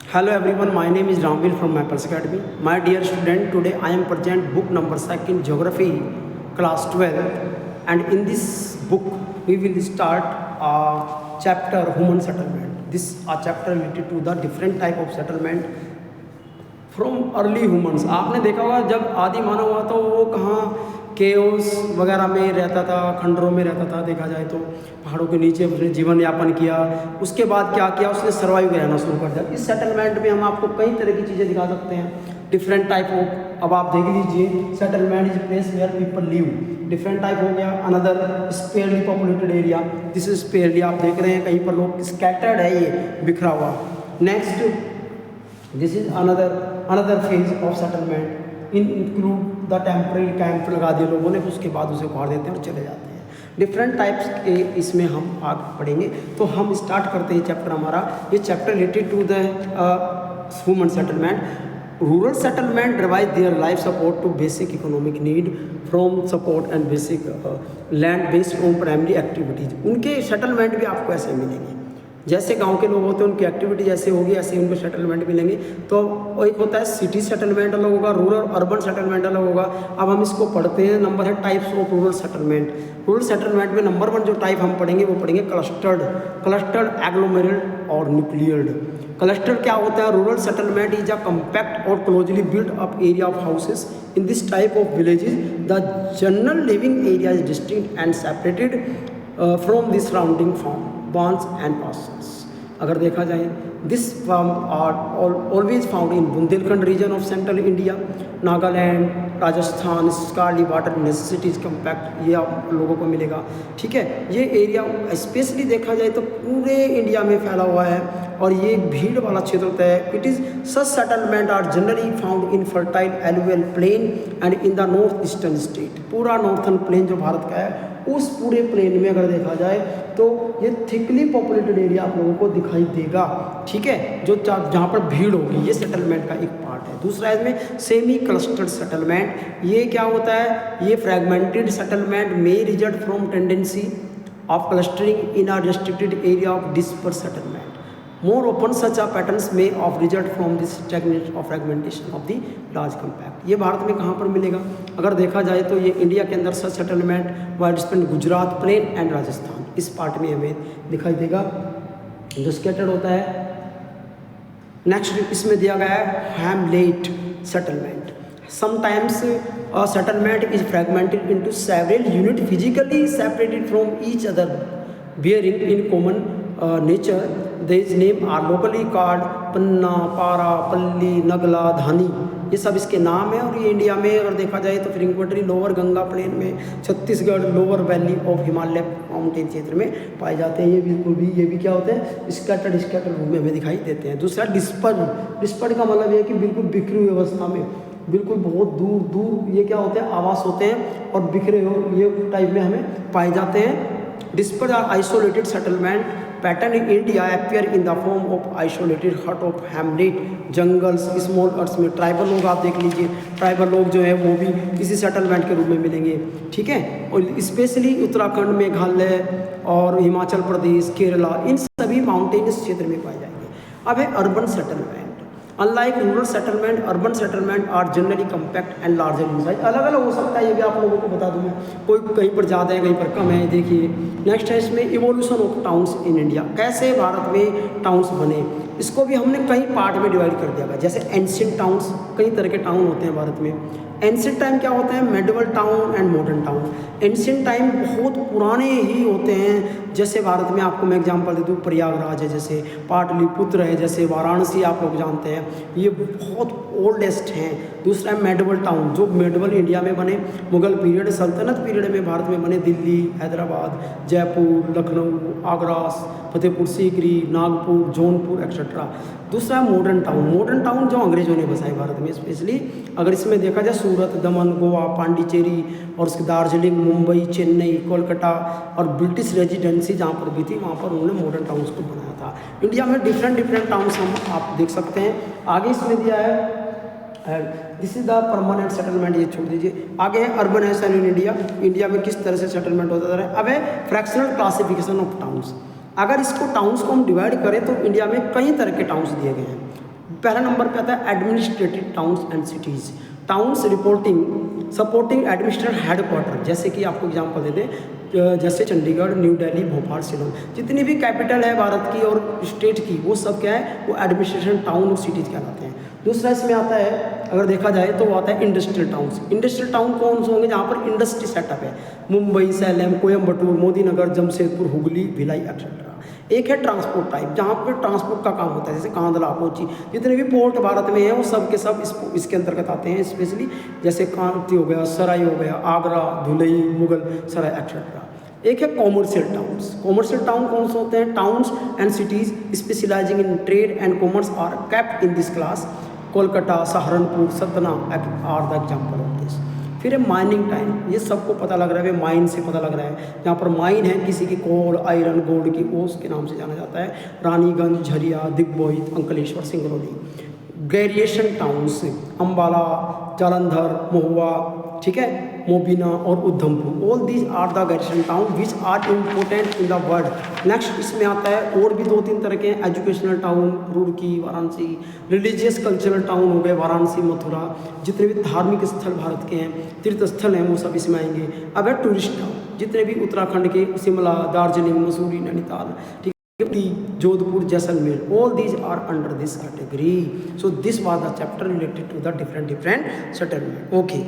Hello everyone, my name is Ramvir from Mappers Academy. My dear student, today I am present book number 2 Geography class 12, and in this book we will start a chapter human settlement. This a chapter related to the different type of settlement from early humans. आपने देखा होगा जब आदि मानव हुआ तो वो कहाँ chaos वगैरह में रहता था, खंडरों में रहता था। देखा जाए तो पहाड़ों के नीचे उसने जीवन यापन किया। उसके बाद क्या किया, उसने सर्वाइव रहना शुरू कर दिया। इस सेटलमेंट में हम आपको कई तरह की चीज़ें दिखा सकते हैं, डिफरेंट टाइप ऑफ। अब आप देख लीजिए, settlement is place where people live, different type हो गया। Another sparsely populated area, this is sparsely. आप देख रहे हैं कहीं पर लोग स्कैटर्ड है, ये बिखरा हुआ। Next, this is another phase of settlement include the temporary camp लगा दिए लोगों ने, उसके बाद उसे उखाड़ देते हैं और चले जाते हैं। डिफरेंट टाइप्स के इसमें हम आगे पढ़ेंगे। तो हम स्टार्ट करते हैं चैप्टर हमारा। ये chapter related to the human settlement. Rural settlement divide their life support to basic economic need from support and basic land based on primary activities. उनके सेटलमेंट भी आपको ऐसे मिलेंगे, जैसे गांव के लोग होते हैं उनकी एक्टिविटी जैसे होगी ऐसे उनको सेटलमेंट मिलेंगे। तो एक होता है सिटी सेटलमेंट अलग होगा, रूरल अर्बन सेटलमेंट अलग होगा। अब हम इसको पढ़ते हैं। नंबर है types of rural settlement. Rural settlement में नंबर 1 जो टाइप हम पढ़ेंगे वो पढ़ेंगे क्लस्टर्ड एग्लोमेरेट और न्यूक्लियर्ड। क्लस्टर्ड क्या होता है? Rural settlement is a compact और closely built up area of houses. In this type of villages the general living area is distinct and separated from the surrounding farm bonds and parcels। अगर देखा जाए, this form are always found in Bundelkhand region of central India, Nagaland, Rajasthan. Scarcely water necessities compact ये आप लोगों को मिलेगा। ठीक है, ये एरिया स्पेशली देखा जाए तो पूरे इंडिया में फैला हुआ है और ये भीड़ वाला क्षेत्र होता है। It is such settlement are generally found in fertile alluvial plain and in the north eastern state. पूरा नॉर्थन प्लेन जो भारत का है उस पूरे प्लेन में अगर देखा जाए तो ये थिकली पॉपुलेटेड एरिया आप लोगों को दिखाई देगा। ठीक है, जो जहाँ पर भीड़ होगी, ये सेटलमेंट का एक पार्ट है। दूसरा इसमें सेमी क्लस्टर्ड सेटलमेंट। ये क्या होता है? ये फ्रेगमेंटेड सेटलमेंट में result from tendency of clustering in a restricted area of disperse settlement. More often such a patterns may of result from this stagnation of fragmentation of the large compact। ये भारत में कहाँ पर मिलेगा? अगर देखा जाए तो ये इंडिया के अंदर such settlement wide spread Gujarat plain and Rajasthan, इस पार्ट में हमें दिखाई देगा जो स्कैटर्ड होता है। नेक्स्ट इसमें दिया गया है Hamlet settlement. Sometimes settlement is fragmented into several unit physically separated from each other bearing in common nature। These names are locally called पन्ना, पारा, पल्ली, नगला, धानी। ये सब इसके नाम है। और ये इंडिया में अगर देखा जाए तो फ्रीक्वेंटली लोअर गंगा प्लेन में, Chhattisgarh lower valley of Himalaya mountain क्षेत्र में पाए जाते हैं। ये बिल्कुल भी ये भी क्या होते हैं? स्कैटर्ड रूप में हमें दिखाई देते हैं। दूसरा डिस्पर्ड का मतलब ये कि बिल्कुल बिखरी हुई अवस्था में, बिल्कुल बहुत दूर दूर ये क्या होते हैं? आवास होते हैं और बिखरे हुए ये टाइप में हमें पाए जाते हैं। Dispersed or isolated settlement pattern in India appear in the form of isolated hut of hamlet, jungles, small arts में। ट्राइबल लोग आप देख लीजिए, ट्राइबल लोग जो है वो भी किसी सेटलमेंट के रूप में मिलेंगे। ठीक है, और स्पेशली उत्तराखंड, मेघालय और हिमाचल प्रदेश, केरला, इन सभी माउंटेनियस क्षेत्र में पाए जाएंगे। अब है urban settlement. Unlike rural settlement, urban settlement are generally compact and larger in size. अलग अलग हो सकता है, ये भी आप लोगों को बता दूं मैं, कोई कहीं पर ज़्यादा है कहीं पर कम है। देखिए नेक्स्ट है इसमें evolution of towns in India. कैसे भारत में टाउन्स बने, इसको भी हमने कई पार्ट में डिवाइड कर दिया गया। जैसे एंशिएंट टाउन्स, कई तरह के टाउन होते हैं भारत में। एंशिएंट टाइम क्या होता है? Medieval town and modern town. Ancient time बहुत पुराने ही होते हैं। जैसे भारत में आपको मैं एग्जांपल दे दूँ, प्रयागराज है, जैसे पाटलिपुत्र है, जैसे वाराणसी आप लोग जानते हैं, ये बहुत ओल्डेस्ट हैं। दूसरा है मेडिवल टाउन, जो मेडिवल इंडिया में बने, मुगल पीरियड, सल्तनत पीरियड में भारत में बने। दिल्ली, हैदराबाद, जयपुर, लखनऊ, आगरा, फतेहपुर सीकरी, नागपुर, जौनपुर एक्सेट्रा। दूसरा है मॉडर्न टाउन। मॉडर्न टाउन जो अंग्रेजों ने बसाए भारत में, स्पेशली अगर इसमें देखा जाए सूरत, दमन, गोवा, पांडिचेरी और उसके दार्जिलिंग, मुंबई, चेन्नई, कोलकाता और ब्रिटिश रेजिडेंसी जहाँ पर भी थी वहाँ पर उन्होंने मॉडर्न टाउन्स को बनाया था। इंडिया में डिफरेंट टाउन्स हम आप देख सकते हैं। आगे इसमें दिया है this is the permanent settlement, ये छोड़ दीजिए। आगे है अर्बनाइजेशन इन इंडिया। इंडिया में किस तरह से सेटलमेंट होता है। अब है फ्रैक्शनल क्लासिफिकेशन ऑफ टाउन्स। अगर इसको टाउन्स को हम डिवाइड करें तो इंडिया में कई तरह के टाउन्स दिए गए हैं। पहला नंबर पे आता है administrative towns and cities. Towns reporting supporting administrative headquarter, जैसे कि आपको एग्जांपल दे दें, जैसे चंडीगढ़, न्यू दिल्ली, भोपाल, शिलोंग, जितनी भी कैपिटल है भारत की और स्टेट की, वो सब क्या है, वो एडमिनिस्ट्रेशन टाउन और सिटीज़ कहलाते हैं। दूसरा इसमें आता है, अगर देखा जाए तो वो आता है इंडस्ट्रियल टाउन्स। इंडस्ट्रियल टाउन कौन से होंगे, जहाँ पर इंडस्ट्री सेटअप है, मुंबई, सैलेम, कोयम्बटूर, मोदीनगर, जमशेदपुर, हुगली, भिलाई एक्सेट्रा। एक है ट्रांसपोर्ट टाइप, जहाँ पर ट्रांसपोर्ट का काम होता है, जैसे कांदला, कोची, जितने भी पोर्ट भारत में हैं वो सब के सब इसके अंतर्गत आते हैं। स्पेशली जैसे कांति हो गया, सराय हो गया, आगरा, धुलई, मुगल सराय एक्सेट्रा। एक है कॉमर्शियल टाउन्स। कॉमर्शियल टाउन कौन से होते हैं, towns and cities specialising in trade and commerce are kept in this class. Kolkata, Saharanpur, Satna are the example of this. फिर है माइनिंग टाइम, ये सबको पता लग रहा है, माइन से पता लग रहा है, जहाँ पर माइन है किसी की कोल, आयरन, गोल्ड की, वो उसके नाम से जाना जाता है। रानीगंज, झरिया, दिग्बोहित, अंकलेश्वर, सिंगरौली। ग्रेरिएशन टाउन्स, अम्बाला, जालंधर, महुआ, ठीक है, मोबिना और Udhampur, all these are the garrison town which are important in the world. Next इसमें आता है और भी 2-3 तरह के, educational town, Roorkee, Varanasi, religious cultural town हो गए, वाराणसी, मथुरा, जितने भी धार्मिक स्थल भारत के हैं, तीर्थ स्थल हैं, वो सब इसमें आएंगे। अब है टूरिस्ट टाउन, जितने भी उत्तराखंड के, शिमला, दार्जिलिंग, मसूरी, नैनीताल, ठीक, Jodhpur, Jaisalmer, all these are under this category. So this was the chapter related to the different settlement. Okay.